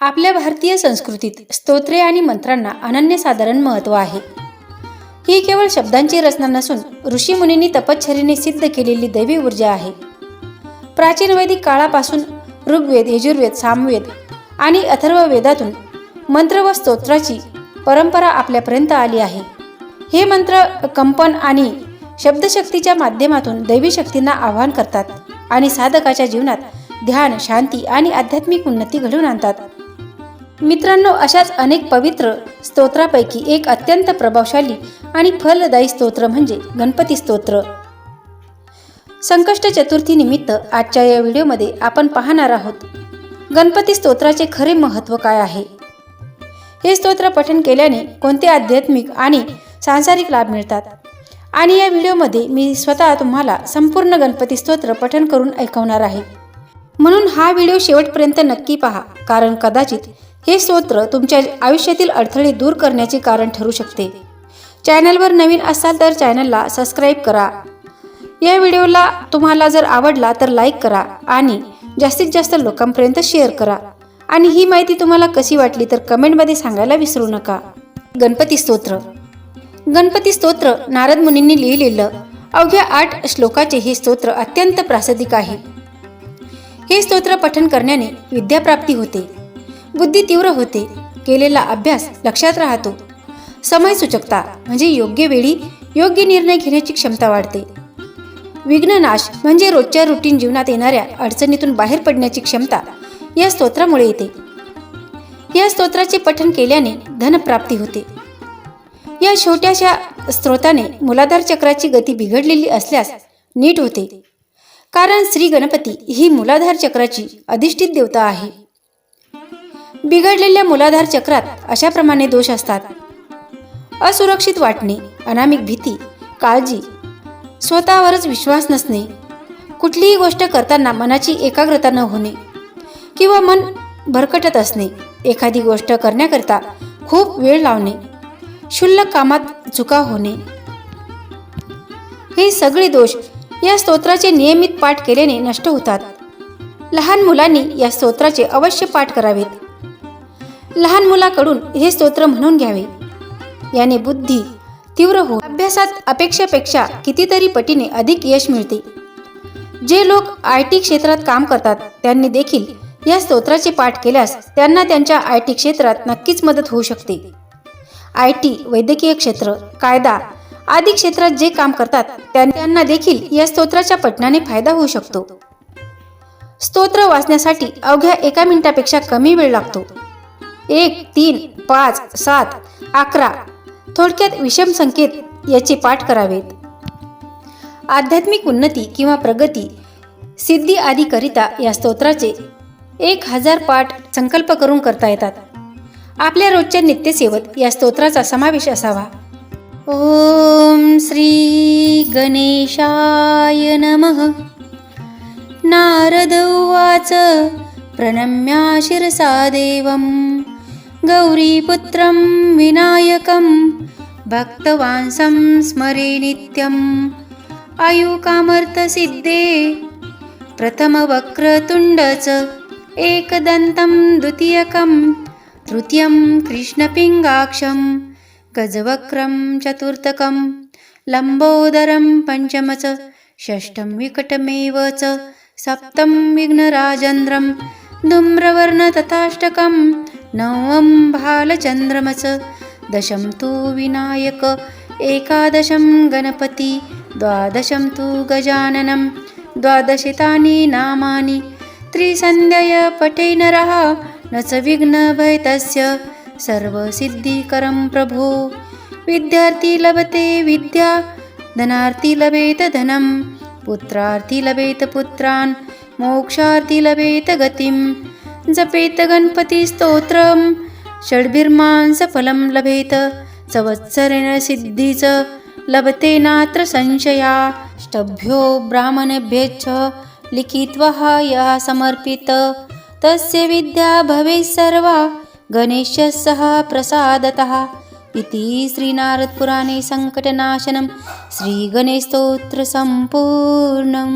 आपल्या भारतीय संस्कृतीत स्तोत्रे आणि मंत्रांना अनन्यसाधारण महत्त्व आहे. ही केवळ शब्दांची रचना नसून ऋषीमुनींनी तपश्चर्येने सिद्ध केलेली दैवी ऊर्जा आहे. प्राचीन वैदिक काळापासून ऋग्वेद, यजुर्वेद, सामवेद आणि अथर्व वेदातून मंत्र व स्तोत्राची परंपरा आपल्यापर्यंत आली आहे. हे मंत्र कंपन आणि शब्दशक्तीच्या माध्यमातून दैवी शक्तींना आवाहन करतात आणि साधकाच्या जीवनात ध्यान, शांती आणि आध्यात्मिक उन्नती घडवून आणतात. मित्रांनो, अशाच अनेक पवित्र स्तोत्रापैकी एक अत्यंत प्रभावशाली आणि फलदायी स्तोत्र म्हणजे गणपती स्तोत्र. संकष्ट चतुर्थी निमित्त आजच्या या व्हिडिओमध्ये आपण पाहणार आहोत गणपती स्तोत्राचे खरे महत्त्व काय आहे. हे स्तोत्र पठण केल्याने कोणते आध्यात्मिक आणि सांसारिक लाभ मिळतात आणि या व्हिडिओमध्ये मी स्वतः तुम्हाला संपूर्ण गणपती स्तोत्र पठण करून ऐकवणार आहे. म्हणून हा व्हिडिओ शेवटपर्यंत नक्की पहा, कारण कदाचित हे स्तोत्र तुमच्या आयुष्यातील अडथळे दूर करण्याचे कारण ठरू शकते. चॅनलवर नवीन असाल तर चॅनलला सबस्क्राईब करा. या व्हिडिओला तुम्हाला जर आवडला तर लाईक करा आणि जास्तीत जास्त लोकांपर्यंत शेअर करा. आणि ही माहिती तुम्हाला कशी वाटली तर कमेंटमध्ये सांगायला विसरू नका. गणपती स्तोत्र. गणपती स्तोत्र नारद मुनींनी लिहिलेलं अवघ्या 8 श्लोकाचे हे स्तोत्र अत्यंत प्रासादिक आहे. हे स्तोत्र पठण करण्याने विद्याप्राप्ती होते, बुद्धी तीव्र होते, केलेला अभ्यास लक्षात राहतो, समयसूचकता म्हणजे योग्य वेळी योग्य निर्णय घेण्याची क्षमता वाढते, विघ्ननाश म्हणजे रोजच्या रुटीन जीवनात येणाऱ्या अडचणीतून बाहेर पडण्याची क्षमता या स्तोत्रामुळे येते. या स्तोत्राचे पठण केल्याने धनप्राप्ती होते. या छोट्याशा स्तोत्राने मूलाधार चक्राची गती बिघडलेली असल्यास नीट होते, कारण श्री गणपती ही मूलाधार चक्राची अधिष्ठित देवता आहे. बिघडलेल्या मूलाधार चक्रात अशाप्रमाणे दोष असतात: असुरक्षित वाटणे, अनामिक भीती, काळजी, स्वतःवरच विश्वास नसणे, कुठलीही गोष्ट करताना मनाची एकाग्रता न होणे किंवा मन भरकटत असणे, एखादी गोष्ट करण्याकरिता खूप वेळ लावणे, क्षुल्लक कामात चुका होणे. हे सगळे दोष या स्तोत्राचे नियमित पाठ केल्याने नष्ट होतात. लहान मुलांनी या स्तोत्राचे अवश्य पाठ करावेत. लहान मुलाकडून हे स्तोत्र म्हणून घ्यावे. याने बुद्धी तीव्र हो, अभ्यासात अपेक्षेपेक्षा कितीतरी पटीने अधिक यश मिळते. जे लोक IT क्षेत्रात काम करतात त्यांनी देखील या स्तोत्राचे पाठ केल्यास त्यांना त्यांच्या IT क्षेत्रात नक्कीच मदत होऊ शकते. IT, वैद्यकीय क्षेत्र, कायदा आदी क्षेत्रात जे काम करतात त्यांना देखील या स्तोत्राच्या पठणाने फायदा होऊ शकतो. स्तोत्र वाचण्यासाठी अवघ्या 1 मिनिटापेक्षा कमी वेळ लागतो. 1, 3, 5, 7, 11 थोडक्यात विषम संकेत याचे पाठ करावेत. आध्यात्मिक उन्नती किंवा प्रगती सिद्धी आदी करिता या स्तोत्राचे 1000 पाठ संकल्प करून करता येतात. आपल्या रोजच्या नित्यसेवेत या स्तोत्राचा समावेश असावा. ओम श्री गणेशाय नमः. नारद उवाच प्रणम्य शिरसा देवं गौरीपुत्रं विनायकं भक्तवांसं स्मरे नित्यं आयुकामर्थसिद्धे प्रथमवक्रतुण्डच एकदन्तं द्वितीयकं तृतीयं कृष्णपिङ्गाक्षं गजवक्रं चतुर्थकं लम्बोदरं पंचमच षष्ठं विकटमेव च सप्तं विघ्नराजेन्द्रं धूम्रवर्ण तथाष्टकं नवं भालचन्द्रमच दशं तु विनायक एकादशं गणपति द्वादशं तु गजाननं द्वादशितानि नामानि त्रिसन्ध्यय पठे नरः न च विघ्नभयतस्य सर्वसिद्धिकरं प्रभो. विद्यार्थी लभते विद्या, धनार्थी लभेत धनं, पुत्रार्थी लभेत पुत्रान्, मोक्षार्थी लभेत गतिं. जपेत गणपती स्तोत्रं षड्भिर्मांस फलं लभेत, संवत्सरेण सिद्धीच लभते नात्र संशया. अष्टभ्यो ब्राह्मणेभ्यश्च लिखित्वा यः समर्पित तस्य विद्या भवेत् सर्वा गणेशस्य प्रसादतः. इति श्रीनारदपुराणे संकटनाशनं श्रीगणेशस्तोत्र संपूर्णम्.